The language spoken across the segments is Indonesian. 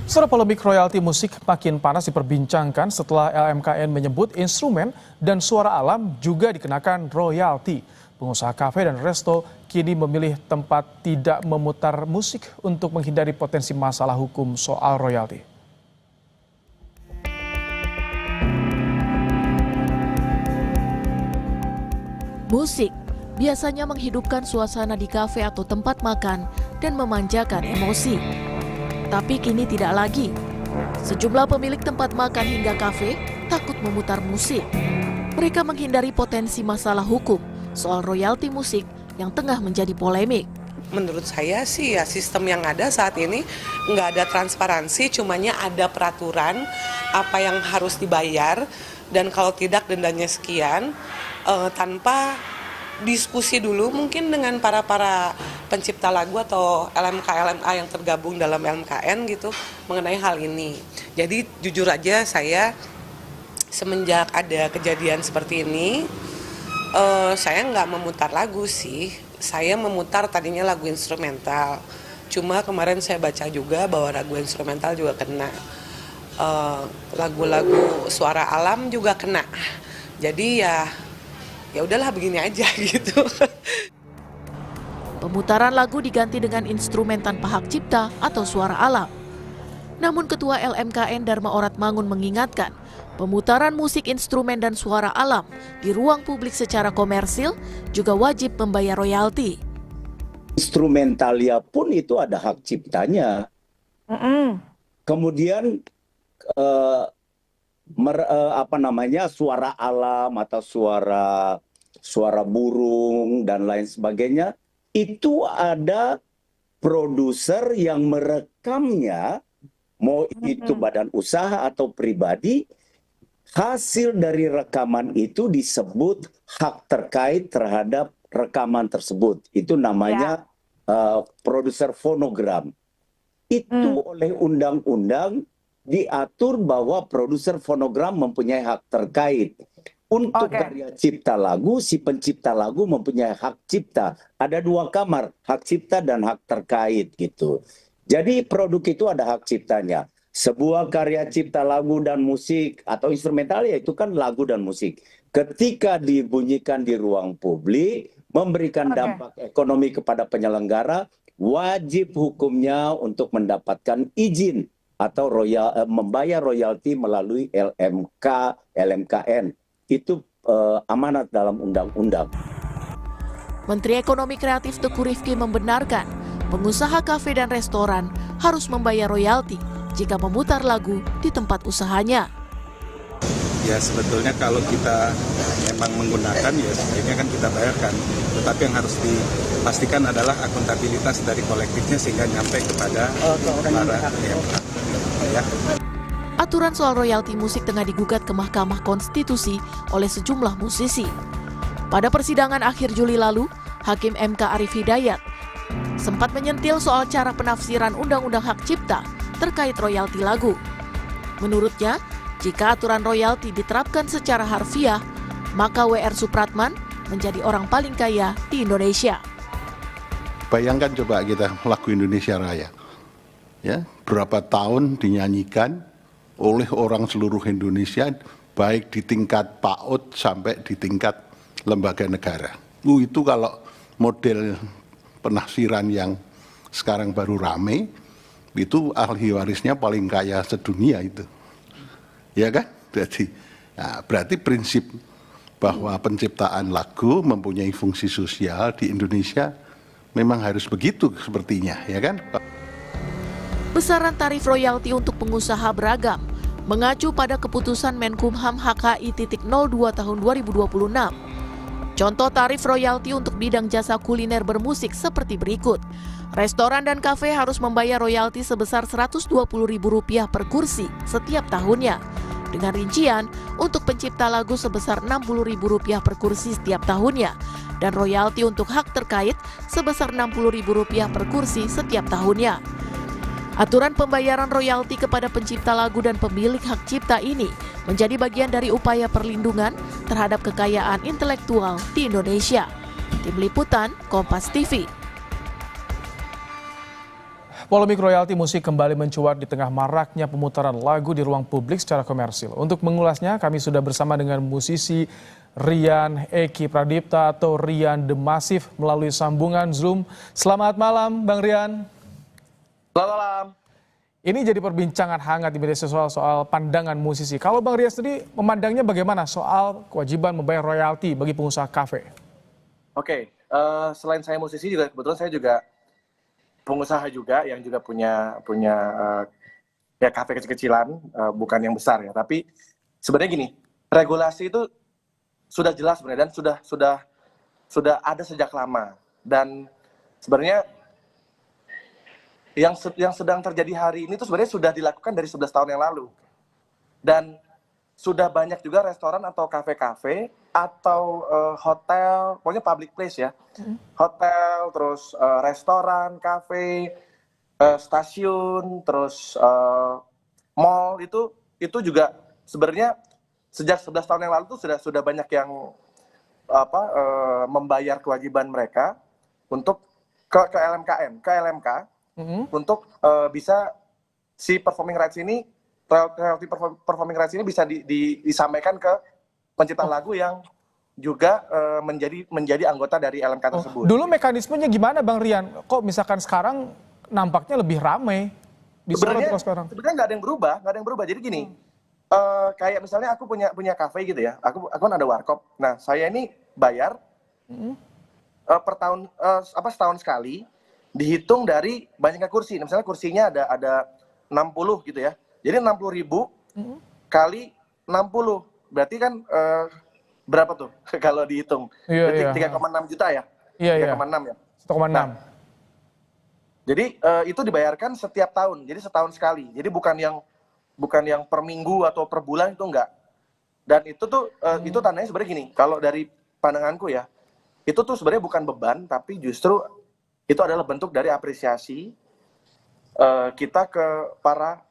Setelah polemik royalti musik makin panas diperbincangkan setelah LMKN menyebut instrumen dan suara alam juga dikenakan royalti. Pengusaha kafe dan resto kini memilih tempat tidak memutar musik untuk menghindari potensi masalah hukum soal royalti. Musik biasanya menghidupkan suasana di kafe atau tempat makan dan memanjakan emosi. Tapi kini tidak lagi. Sejumlah pemilik tempat makan hingga kafe takut memutar musik. Mereka menghindari potensi masalah hukum soal royalti musik yang tengah menjadi polemik. Menurut saya sih ya sistem yang ada saat ini nggak ada transparansi, cumanya ada peraturan apa yang harus dibayar dan kalau tidak dendanya sekian, tanpa diskusi dulu mungkin dengan para pencipta lagu atau LMK-LMA yang tergabung dalam LMKN gitu mengenai hal ini. Jadi jujur aja saya semenjak ada kejadian seperti ini, saya nggak memutar lagu sih. Saya memutar tadinya lagu instrumental. Cuma kemarin saya baca juga bahwa lagu instrumental juga kena. Lagu-lagu suara alam juga kena. Jadi ya udahlah begini aja gitu. Pemutaran lagu diganti dengan instrumen tanpa hak cipta atau suara alam. Namun Ketua LMKN Dharma Oratmangun mengingatkan, pemutaran musik instrumen dan suara alam di ruang publik secara komersil juga wajib membayar royalti. Instrumentalia pun itu ada hak ciptanya. Kemudian suara alam atau suara burung dan lain sebagainya, itu ada produser yang merekamnya, mau itu badan usaha atau pribadi. Hasil dari rekaman itu disebut hak terkait terhadap rekaman tersebut. Itu namanya produser fonogram. Itu oleh undang-undang diatur bahwa produser fonogram mempunyai hak terkait. Untuk karya cipta lagu, si pencipta lagu mempunyai hak cipta. Ada dua kamar, hak cipta dan hak terkait gitu. Jadi produk itu ada hak ciptanya. Sebuah karya cipta lagu dan musik atau instrumental ya itu kan lagu dan musik. Ketika dibunyikan di ruang publik, memberikan dampak ekonomi kepada penyelenggara, wajib hukumnya untuk mendapatkan izin atau membayar royalti melalui LMK, LMKN. Itu amanat dalam undang-undang. Menteri Ekonomi Kreatif Teuku Rifki membenarkan pengusaha kafe dan restoran harus membayar royalti jika memutar lagu di tempat usahanya. Ya sebetulnya kalau kita memang menggunakan ya sebenarnya kan kita bayarkan. Tetapi yang harus dipastikan adalah akuntabilitas dari kolektifnya sehingga nyampe kepada para ya. Aturan soal royalti musik tengah digugat ke Mahkamah Konstitusi oleh sejumlah musisi. Pada persidangan akhir Juli lalu, Hakim MK Arief Hidayat sempat menyentil soal cara penafsiran Undang-Undang Hak Cipta terkait royalti lagu. Menurutnya, jika aturan royalti diterapkan secara harfiah, maka W.R. Supratman menjadi orang paling kaya di Indonesia. Bayangkan coba kita lagu Indonesia Raya. Ya, berapa tahun dinyanyikan oleh orang seluruh Indonesia, baik di tingkat PAUD sampai di tingkat lembaga negara. Itu kalau model penafsiran yang sekarang baru rame, itu ahli warisnya paling kaya sedunia itu. Ya kan? Berarti prinsip bahwa penciptaan lagu mempunyai fungsi sosial di Indonesia memang harus begitu sepertinya, ya kan? Besaran tarif royalti untuk pengusaha beragam, mengacu pada keputusan Menkumham HKI.02 tahun 2026. Contoh tarif royalti untuk bidang jasa kuliner bermusik seperti berikut. Restoran dan kafe harus membayar royalti sebesar Rp120.000 per kursi setiap tahunnya. Dengan rincian, untuk pencipta lagu sebesar Rp60.000 per kursi setiap tahunnya. Dan royalti untuk hak terkait sebesar Rp60.000 per kursi setiap tahunnya. Aturan pembayaran royalti kepada pencipta lagu dan pemilik hak cipta ini menjadi bagian dari upaya perlindungan terhadap kekayaan intelektual di Indonesia. Tim Liputan, Kompas TV. Polemik royalti musik kembali mencuat di tengah maraknya pemutaran lagu di ruang publik secara komersil. Untuk mengulasnya, kami sudah bersama dengan musisi Rian Eki Pradipta atau Rian The Massive melalui sambungan Zoom. Selamat malam, Bang Rian. Selamat malam. Ini jadi perbincangan hangat di media sosial soal pandangan musisi. Kalau Bang Rian sendiri memandangnya bagaimana soal kewajiban membayar royalti bagi pengusaha kafe? Oke, selain saya musisi juga kebetulan saya juga pengusaha juga yang juga punya ya kafe kecil-kecilan, bukan yang besar ya. Tapi sebenarnya gini, regulasi itu sudah jelas sebenarnya dan sudah ada sejak lama. Dan sebenarnya yang sedang terjadi hari ini itu sebenarnya sudah dilakukan dari 11 tahun yang lalu. Dan sudah banyak juga restoran atau kafe-kafe atau hotel, pokoknya public place ya, hotel, terus restoran, kafe, stasiun, terus mall itu juga sebenarnya sejak 11 tahun yang lalu tuh sudah banyak yang membayar kewajiban mereka untuk ke LMK untuk bisa si performing rights ini, royalty performing rights ini bisa disampaikan ke pencipta lagu yang juga menjadi anggota dari LMK tersebut. Dulu mekanismenya gimana, Bang Rian? Kok misalkan sekarang nampaknya lebih ramai? Sebenarnya nggak ada yang berubah. Jadi gini, kayak misalnya aku punya kafe gitu ya, aku kan ada warkop. Nah, saya ini bayar per tahun setahun sekali, dihitung dari banyaknya kursi. Misalnya kursinya ada 60 gitu ya. Jadi 60.000 kali 60, berarti kan berapa tuh kalau dihitung? Berarti 3,6 juta ya? Iya. 3,6 ya? 1,6. Nah, jadi itu dibayarkan setiap tahun, jadi setahun sekali. Jadi bukan yang per minggu atau per bulan, itu enggak. Dan itu tuh itu tandanya sebenarnya gini, kalau dari pandanganku ya, itu tuh sebenarnya bukan beban, tapi justru itu adalah bentuk dari apresiasi kita ke para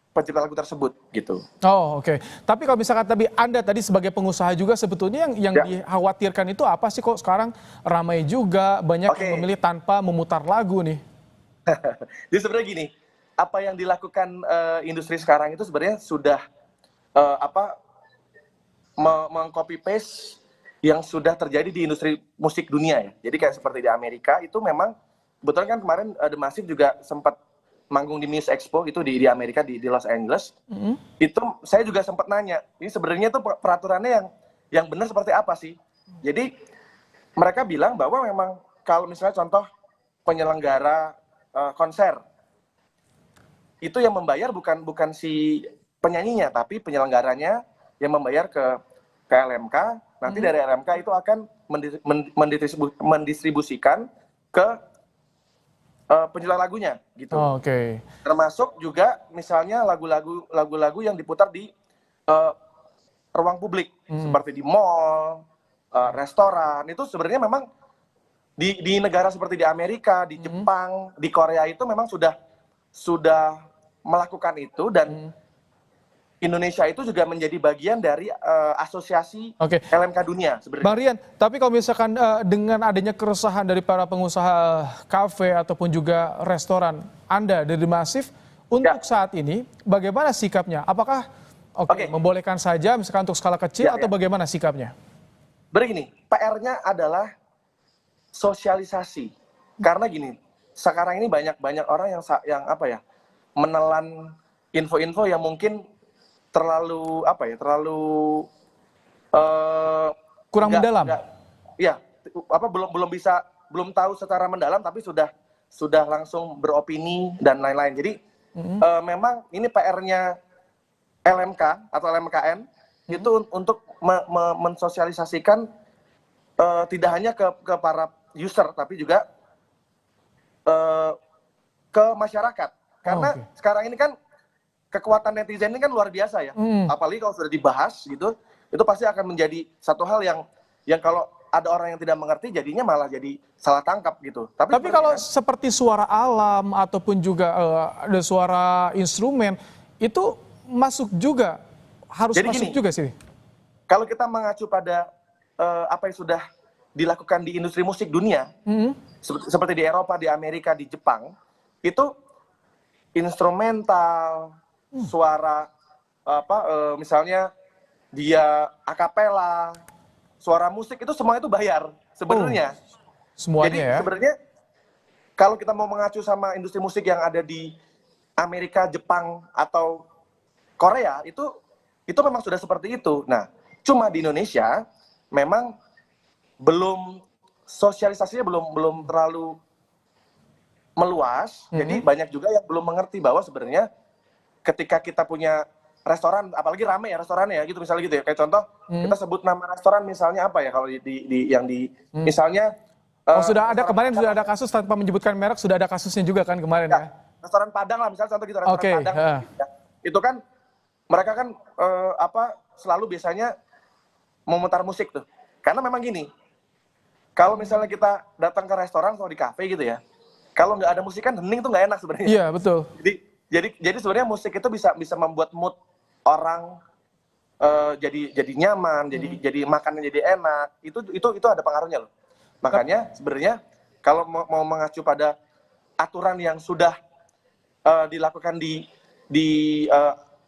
pencipta lagu tersebut gitu. Oh, oke. Tapi kalau misalkan Anda tadi sebagai pengusaha juga sebetulnya yang dikhawatirkan itu apa sih, kok sekarang ramai juga banyak yang memilih tanpa memutar lagu nih? Jadi sebenarnya gini, apa yang dilakukan industri sekarang itu sebenarnya sudah meng-copy paste yang sudah terjadi di industri musik dunia ya. Jadi kayak seperti di Amerika itu memang kebetulan kan kemarin The Massive juga sempat manggung di Music Expo itu di Amerika di Los Angeles. Itu saya juga sempat nanya, ini sebenarnya tuh peraturannya yang benar seperti apa sih? Jadi mereka bilang bahwa memang kalau misalnya contoh penyelenggara konser itu yang membayar bukan si penyanyinya, tapi penyelenggaranya yang membayar ke LMK. Nanti dari LMK itu akan mendistribusikan ke pencipta lagunya gitu. Oke. Termasuk juga misalnya lagu-lagu yang diputar di ruang publik seperti di mall, restoran. Itu sebenarnya memang di negara seperti di Amerika, di Jepang, di Korea itu memang sudah melakukan itu, dan Indonesia itu juga menjadi bagian dari asosiasi LMK dunia sebenarnya. Bang Rian, tapi kalau misalkan dengan adanya keresahan dari para pengusaha kafe ataupun juga restoran, Anda dari The Massive untuk saat ini bagaimana sikapnya? Apakah membolehkan saja misalkan untuk skala kecil atau bagaimana sikapnya? Begini, PR-nya adalah sosialisasi. Karena gini, sekarang ini banyak orang yang menelan info-info yang mungkin terlalu kurang mendalam. Belum tahu secara mendalam, tapi sudah langsung beropini dan lain-lain. Jadi memang ini PR-nya LMK atau LMKN itu untuk mensosialisasikan tidak hanya ke para user, tapi juga ke masyarakat. Karena sekarang ini kan kekuatan netizen ini kan luar biasa ya. Apalagi kalau sudah dibahas gitu, itu pasti akan menjadi satu hal yang kalau ada orang yang tidak mengerti jadinya malah jadi salah tangkap gitu. Tapi kalau seperti suara alam ataupun juga ada suara instrumen itu masuk juga, harus jadi masuk juga sih. Kalau kita mengacu pada apa yang sudah dilakukan di industri musik dunia, seperti di Eropa, di Amerika, di Jepang, itu instrumental, suara misalnya dia akapela, suara musik itu semua itu bayar sebenarnya. Semuanya Jadi ya. sebenarnya kalau kita mau mengacu sama industri musik yang ada di Amerika, Jepang atau Korea itu memang sudah seperti itu. Nah, cuma di Indonesia memang belum sosialisasinya belum terlalu meluas. Jadi banyak juga yang belum mengerti bahwa sebenarnya ketika kita punya restoran, apalagi rame ya restorannya ya gitu misalnya gitu ya. Kayak contoh kita sebut nama restoran misalnya apa ya kalau misalnya Sudah ada kemarin sudah ada kasus tanpa menyebutkan merek, sudah ada kasusnya juga kan kemarin ya. Restoran Padang lah misalnya contoh gitu restoran Oke, Padang. Ya. Itu kan mereka kan selalu biasanya memutar musik tuh. Karena memang gini. Kalau misalnya kita datang ke restoran atau di kafe gitu ya. Kalau nggak ada musik kan hening tuh nggak enak sebenarnya. Iya, betul. Jadi sebenarnya musik itu bisa membuat mood orang jadi nyaman, jadi makannya jadi enak. Itu ada pengaruhnya loh. Makanya sebenarnya kalau mau mengacu pada aturan yang sudah dilakukan di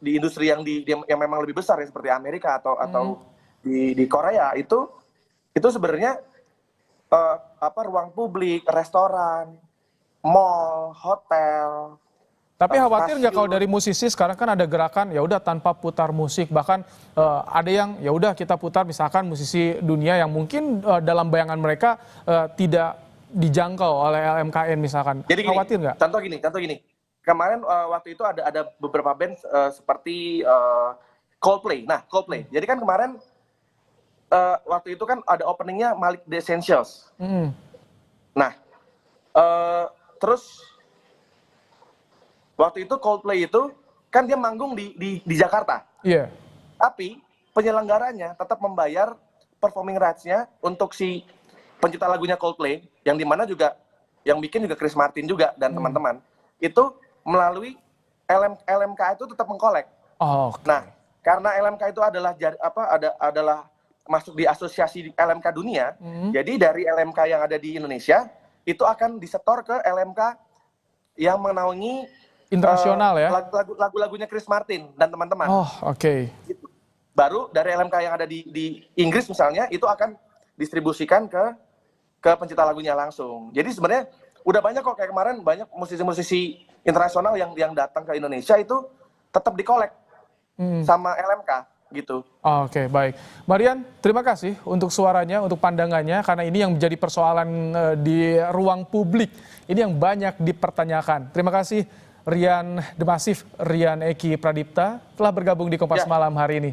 industri yang memang lebih besar ya seperti Amerika atau di Korea itu sebenarnya ruang publik, restoran, mall, hotel. Tapi khawatir nggak kalau dari musisi sekarang kan ada gerakan ya udah tanpa putar musik, bahkan ada yang ya udah kita putar misalkan musisi dunia yang mungkin dalam bayangan mereka tidak dijangkau oleh LMKN misalkan. Jadi gini, khawatir nggak? Contoh gini. Kemarin waktu itu ada beberapa band seperti Coldplay. Nah, Coldplay. Jadi kan kemarin waktu itu kan ada openingnya Malik The Essentials. Nah, terus waktu itu Coldplay itu kan dia manggung di Jakarta. Iya. Tapi penyelenggaranya tetap membayar performing rights-nya untuk si pencipta lagunya Coldplay, yang dimana juga yang bikin juga Chris Martin juga dan teman-teman. Itu melalui LMK itu tetap mengkolek. Oh, okay. Nah, karena LMK itu adalah masuk di asosiasi LMK dunia, jadi dari LMK yang ada di Indonesia itu akan disetor ke LMK yang menaungi internasional ya. Lagu-lagunya Chris Martin dan teman-teman. Oh, oke. Gitu. Baru dari LMK yang ada di Inggris misalnya itu akan distribusikan ke pencipta lagunya langsung. Jadi sebenarnya udah banyak kok kayak kemarin banyak musisi-musisi internasional yang datang ke Indonesia itu tetap dikolek sama LMK gitu. Oke, baik. Marian, terima kasih untuk suaranya, untuk pandangannya, karena ini yang menjadi persoalan di ruang publik. Ini yang banyak dipertanyakan. Terima kasih Rian The Massive, Rian Eki Pradipta telah bergabung di Kompas Malam hari ini.